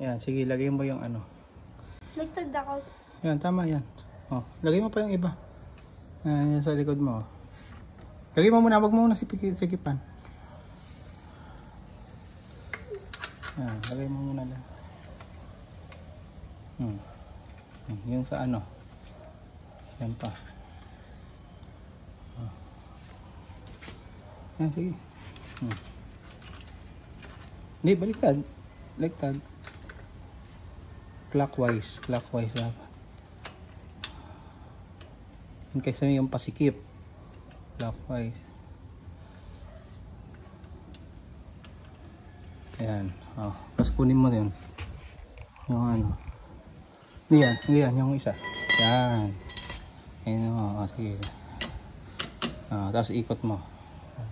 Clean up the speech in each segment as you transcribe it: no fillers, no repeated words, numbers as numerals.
Yan, sige, lagay mo yung ano. Nagtagda ko. Yan, tama yan. Oh, lagay mo pa yung iba. Yan sa likod mo. Lagay mo muna, wag mo muna sikipan. Yan, lagay mo muna lang. Yung sa ano. Yan pa. Oh. Yan, sige. Hindi, baliktad. Baliktad. Clockwise dapat. Yung kaysa yung pasikip. Clockwise. Ayan. Oh, tapos kunin mo yun. Yung ano. Yan, yung isa. Yan. Ayan mo. Oh, sige. Tapos ikot mo.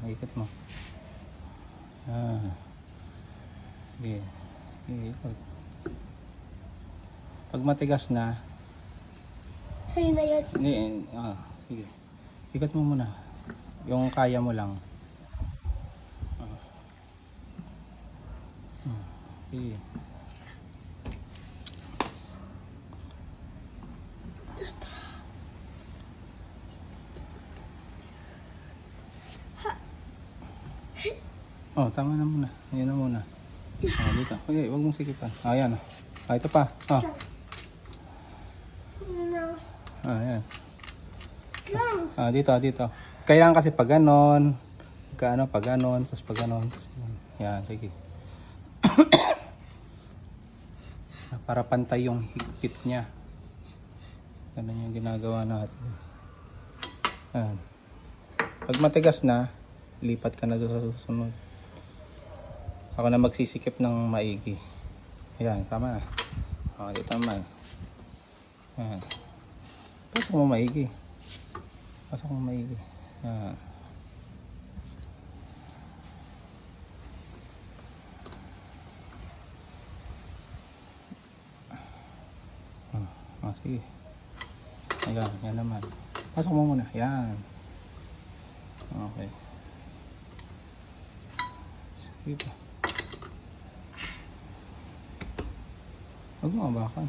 Ikot mo. Yan. Sige. Ikot. Pag matigas na, Sa'yo na yan. sige. Ikot mo muna. Yung kaya mo lang. Sige. Oh, tama na muna. Ayan na muna. Dito. Okay, wag mong sikipan. Ayan. Ito pa. Ayan. Dito. Kailangan kasi pag ganon, pag ganon, tapos pag ganon. Yan, sige. Para pantay yung higpit niya. Ganun yung ginagawa natin. Ayan. Pag matigas na, lipat ka na doon sa susunod. Ako na magsisikip ng maigi. Ayan, tama na. Okay, tama. Ayan. Pasok mo maigi. Ayan. Sige. Ayan, yan naman. Pasok mo muna. Ayan. Okay. Sige pa. Huwag mo abakan.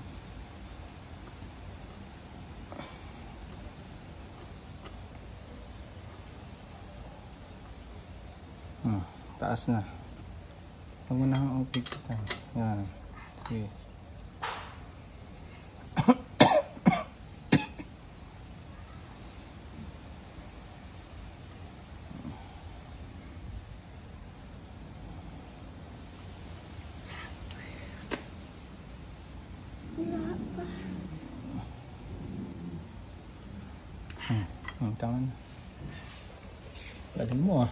Taas na. Huwag mo na kang upitan. Yan. Sige. Tama na. Galing mo